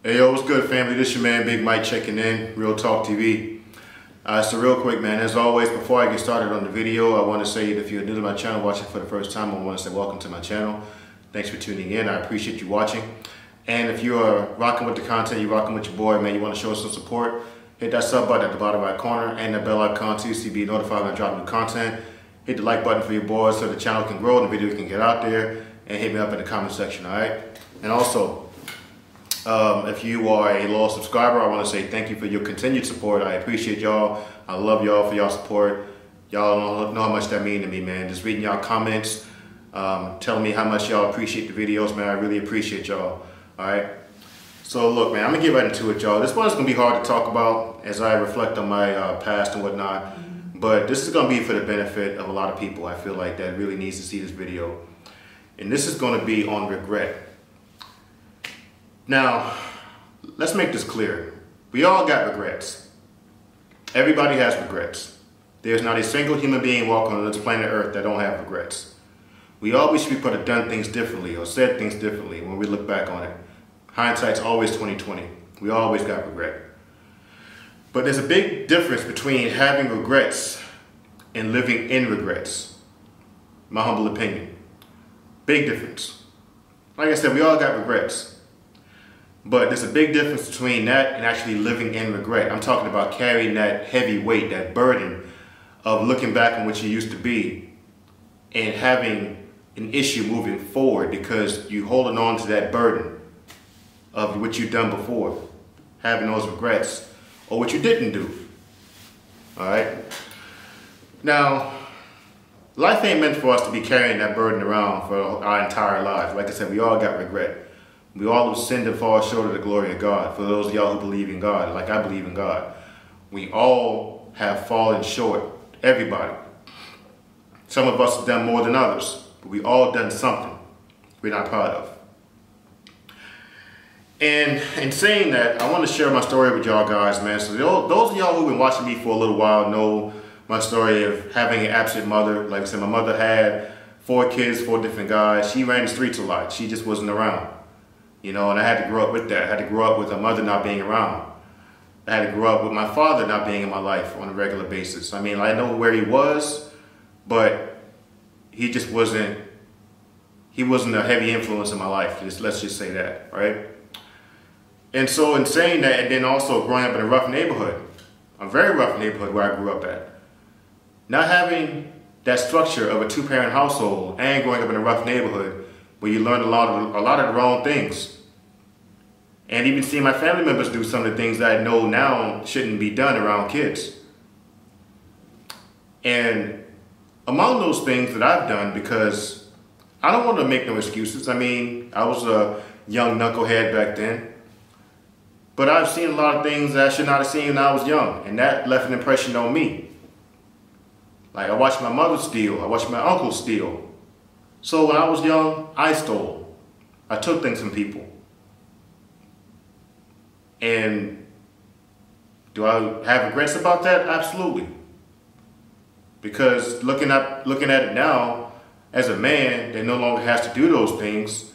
Hey yo, what's good family? This your man Big Mike checking in, Real Talk TV. So real quick man, as always, before I get started on the video, I want to say that if you're new to my channel, watching for the first time, I want to say welcome to my channel. Thanks for tuning in, I appreciate you watching. And if you are rocking with the content, you're rocking with your boy, man, you want to show us some support, hit that sub button at the bottom right corner and the bell icon too so you be notified when I drop new content. Hit the like button for your boys so the channel can grow and the video can get out there, and hit me up in the comment section, alright? And also, if you are a loyal subscriber, I want to say thank you for your continued support. I appreciate y'all. I love y'all for y'all support. Y'all don't know how much that means to me, man. Just reading y'all comments, telling me how much y'all appreciate the videos, man. I really appreciate y'all. All right. So look, man, I'm gonna get right into it, y'all. This one's gonna be hard to talk about as I reflect on my past and whatnot. But this is gonna be for the benefit of a lot of people. I feel like that really needs to see this video, and this is gonna be on regret. Now, let's make this clear. We all got regrets. Everybody has regrets. There's not a single human being walking on this planet Earth that don't have regrets. We all wish we could have done things differently or said things differently when we look back on it. Hindsight's always 20/20. We always got regret. But there's a big difference between having regrets and living in regrets. My humble opinion. Big difference. Like I said, we all got regrets. But there's a big difference between that and actually living in regret. I'm talking about carrying that heavy weight, that burden of looking back on what you used to be and having an issue moving forward because you're holding on to that burden of what you've done before, having those regrets or what you didn't do. All right. Now, life ain't meant for us to be carrying that burden around for our entire lives. Like I said, we all got regret. We all have sinned and fall short of the glory of God. For those of y'all who believe in God, like I believe in God, we all have fallen short. Everybody. Some of us have done more than others, but we all done something we're not proud of. And in saying that, I want to share my story with y'all guys, man. So those of y'all who've been watching me for a little while know my story of having an absent mother. Like I said, my mother had 4 kids, 4 different guys. She ran the streets a lot. She just wasn't around. You know, and I had to grow up with that. I had to grow up with a mother not being around. I had to grow up with my father not being in my life on a regular basis. I mean, I know where he was, but he just wasn't, he wasn't a heavy influence in my life. Let's just say that, right? And so in saying that, and then also growing up in a rough neighborhood, a very rough neighborhood where I grew up at, not having that structure of a 2-parent household and growing up in a rough neighborhood, where you learn a lot of the wrong things. And even seeing my family members do some of the things that I know now shouldn't be done around kids. And among those things that I've done, because I don't want to make no excuses. I mean, I was a young knucklehead back then. But I've seen a lot of things that I should not have seen when I was young. And that left an impression on me. Like I watched my mother steal. I watched my uncle steal. So when I was young, I stole. I took things from people. And do I have regrets about that? Absolutely. Because looking at it now, as a man that no longer has to do those things,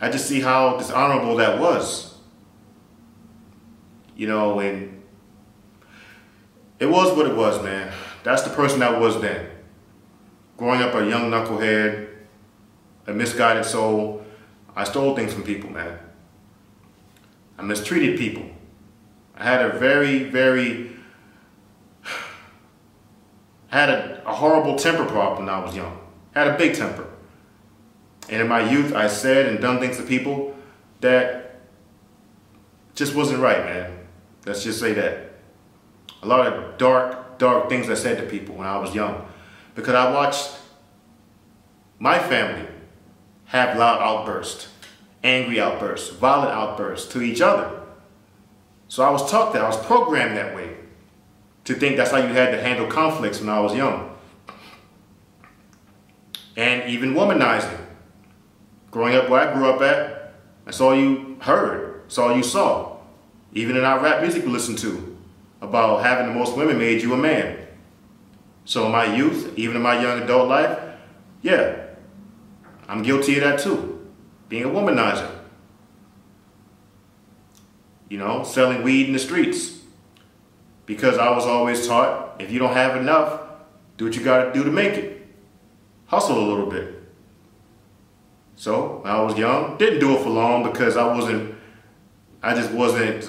I just see how dishonorable that was. You know, and it was what it was, man. That's the person I was then. Growing up a young knucklehead, a misguided soul, I stole things from people, man. I mistreated people. I had a a horrible temper problem when I was young. I had a big temper. And in my youth, I said and done things to people that just wasn't right, man. Let's just say that. A lot of dark things I said to people when I was young. Because I watched my family have loud outbursts, angry outbursts, violent outbursts to each other. So I was taught that, I was programmed that way, to think that's how you had to handle conflicts when I was young. And even womanizing. Growing up where I grew up at, that's all you heard, that's all you saw. Even in our rap music we listened to, about having the most women made you a man. So in my youth, even in my young adult life, yeah, I'm guilty of that too. Being a womanizer. selling weed in the streets. Because I was always taught, if you don't have enough, do what you got to do to make it. Hustle a little bit. So when I was young, didn't do it for long because I just wasn't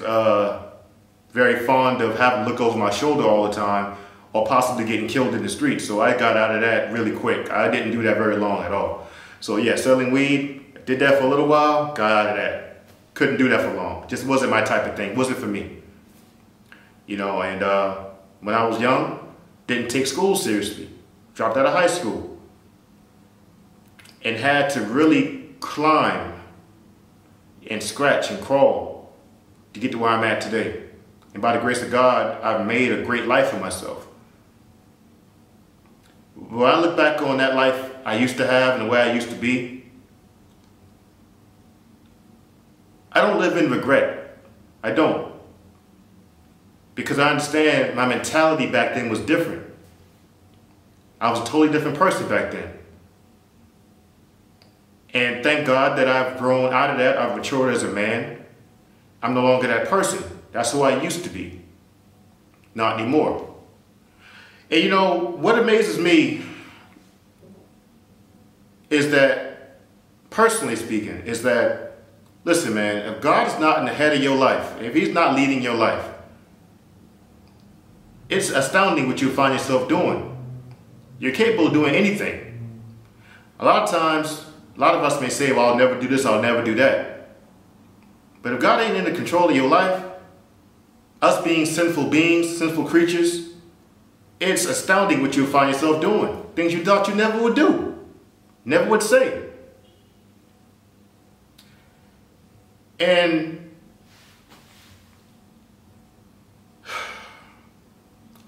very fond of having to look over my shoulder all the time or possibly getting killed in the streets. So I got out of that really quick. I didn't do that very long at all. So yeah, selling weed, did that for a little while, got out of that. Couldn't do that for long. Just wasn't my type of thing. Wasn't for me. And when I was young, didn't take school seriously. Dropped out of high school. And had to really climb and scratch and crawl to get to where I'm at today. And by the grace of God, I've made a great life for myself. When I look back on that life I used to have and the way I used to be, I don't live in regret. I don't. Because I understand my mentality back then was different. I was a totally different person back then. And thank God that I've grown out of that. I've matured as a man. I'm no longer that person. That's who I used to be. Not anymore. And what amazes me is that, personally speaking, is that, listen, man, if God is not in the head of your life, if he's not leading your life, it's astounding what you find yourself doing. You're capable of doing anything. A lot of times, a lot of us may say, well, I'll never do this, I'll never do that. But if God ain't in the control of your life, us being sinful beings, sinful creatures, it's astounding what you'll find yourself doing. Things you thought you never would do, never would say. And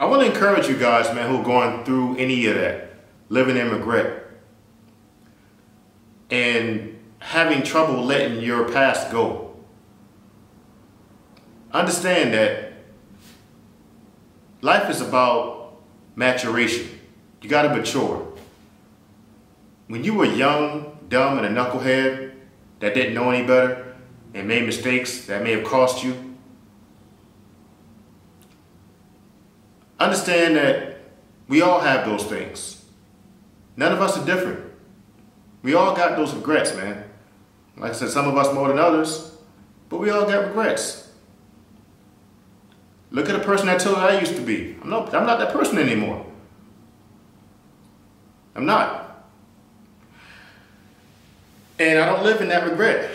I want to encourage you guys, man, who are going through any of that, living in regret, and having trouble letting your past go. Understand that life is about maturation. You got to mature. When you were young, dumb, and a knucklehead that didn't know any better and made mistakes that may have cost you, understand that we all have those things. None of us are different. We all got those regrets, man. Like I said, some of us more than others, but we all got regrets. Look at the person I told you I used to be. I'm not that person anymore. I'm not. And I don't live in that regret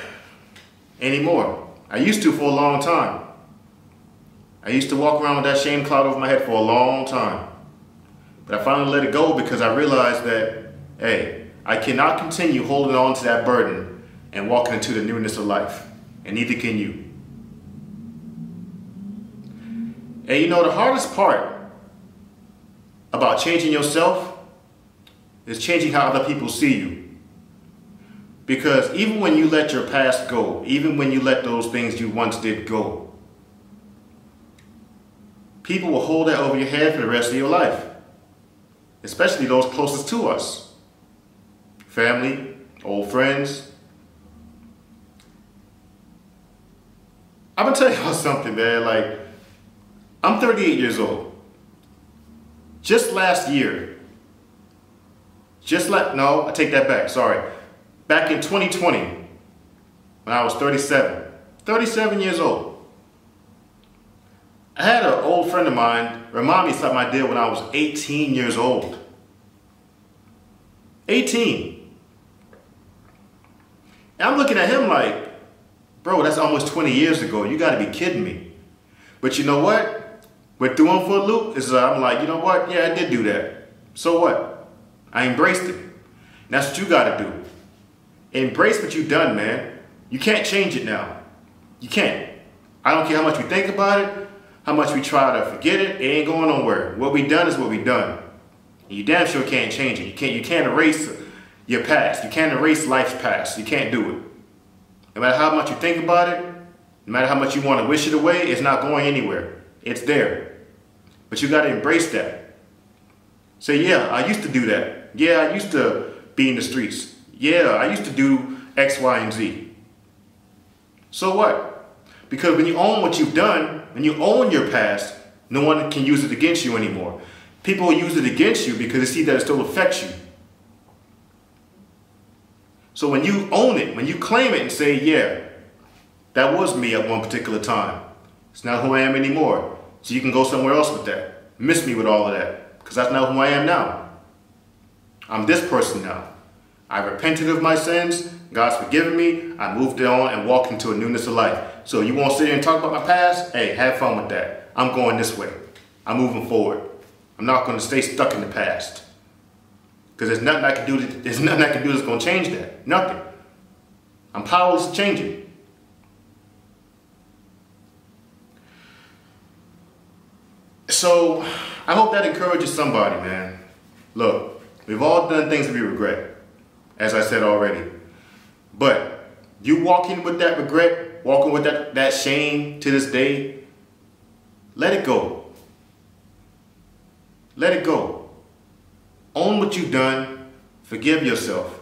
anymore. I used to for a long time. I used to walk around with that shame cloud over my head for a long time. But I finally let it go because I realized that, hey, I cannot continue holding on to that burden and walking into the newness of life. And neither can you. And the hardest part about changing yourself is changing how other people see you. Because even when you let your past go, even when you let those things you once did go, people will hold that over your head for the rest of your life. Especially those closest to us. Family, old friends. I'm gonna tell y'all something, man. Like, I'm 38 years old. Just last year, no, I take that back, sorry. Back in 2020, when I was 37 years old, I had an old friend of mine remind me of something I did when I was 18 years old. 18. And I'm looking at him like, bro, that's almost 20 years ago. You got to be kidding me. But you know what? We're through him for a loop. I'm like, you know what? Yeah, I did do that. So what? I embraced it. And that's what you got to do. Embrace what you've done, man. You can't change it now. You can't. I don't care how much we think about it, how much we try to forget it. It ain't going nowhere. What we done is what we done. And you damn sure can't change it. You can't erase your past. You can't erase life's past. You can't do it. No matter how much you think about it, no matter how much you want to wish it away, it's not going anywhere. It's there. But you got to embrace that. Say, yeah, I used to do that. Yeah, I used to be in the streets. Yeah, I used to do X, Y, and Z. So what? Because when you own what you've done, when you own your past, no one can use it against you anymore. People use it against you because they see that it still affects you. So when you own it, when you claim it and say, yeah, that was me at one particular time. It's not who I am anymore. So you can go somewhere else with that. Miss me with all of that. Because that's not who I am now. I'm this person now. I repented of my sins. God's forgiven me. I moved on and walked into a newness of life. So you want to sit here and talk about my past? Hey, have fun with that. I'm going this way. I'm moving forward. I'm not going to stay stuck in the past. Because there's nothing I can do. There's nothing I can do that's going to change that. Nothing. I'm powerless to change it. So I hope that encourages somebody, man. Look, we've all done things that we regret, as I said already. But you walking with that regret, walking with that shame to this day, let it go. Let it go. Own what you've done. Forgive yourself.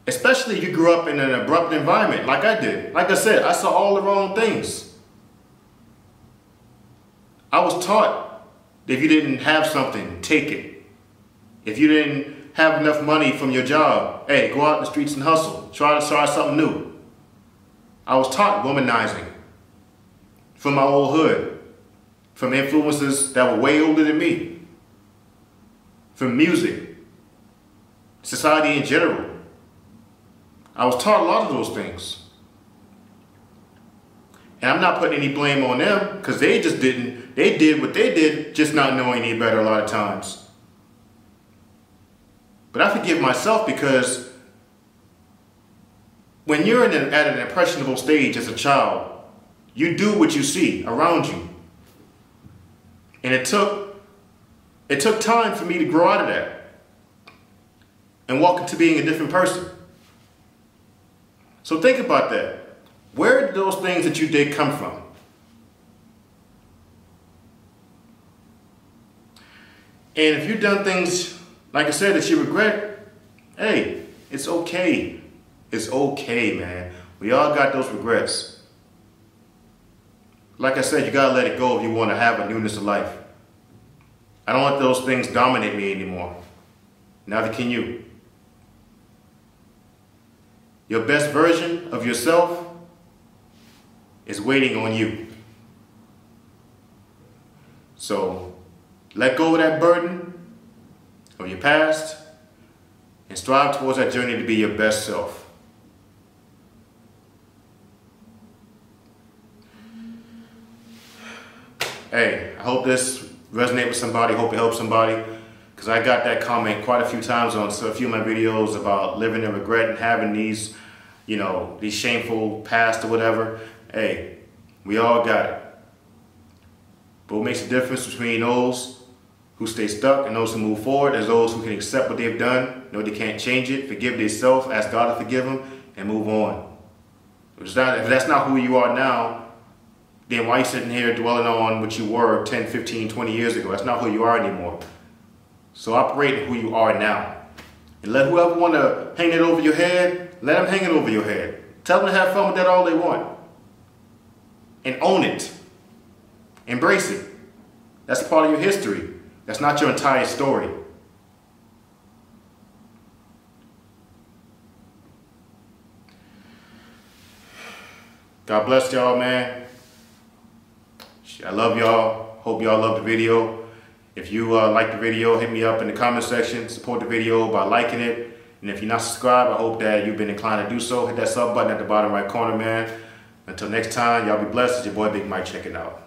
Especially if you grew up in an abrupt environment like I did. Like I said, I saw all the wrong things. I was taught that if you didn't have something, take it. If you didn't have enough money from your job, hey, go out in the streets and hustle. Try something new. I was taught womanizing from my old hood, from influences that were way older than me, from music, society in general. I was taught a lot of those things. And I'm not putting any blame on them because they did what they did, just not knowing any better a lot of times. But I forgive myself because when you're at an impressionable stage as a child, you do what you see around you. And it took time for me to grow out of that and walk into being a different person. So think about that. Where did those things that you did come from? And if you've done things, like I said, that you regret, hey, it's okay. It's okay, man. We all got those regrets. Like I said, you gotta let it go if you want to have a newness of life. I don't let those things dominate me anymore. Neither can you. Your best version of yourself is waiting on you. So let go of that burden of your past and strive towards that journey to be your best self. Hey, I hope this resonates with somebody. Hope it helps somebody. Because I got that comment quite a few times on a few of my videos about living in regret and having these, these shameful past or whatever. Hey, we all got it. But what makes the difference between those who stay stuck and those who move forward is those who can accept what they've done, know they can't change it, forgive themselves, ask God to forgive them, and move on. If that's not who you are now, then why are you sitting here dwelling on what you were 10, 15, 20 years ago? That's not who you are anymore. So operate who you are now. And let whoever want to hang it over your head, let them hang it over your head. Tell them to have fun with that all they want. And own it. Embrace it. That's part of your history. That's not your entire story. God bless y'all, man. I love y'all. Hope y'all love the video. If you like the video, hit me up in the comment section. Support the video by liking it. And if you're not subscribed, I hope that you've been inclined to do so. Hit that sub button at the bottom right corner, man. Until next time, y'all be blessed. It's your boy Big Mike checking out.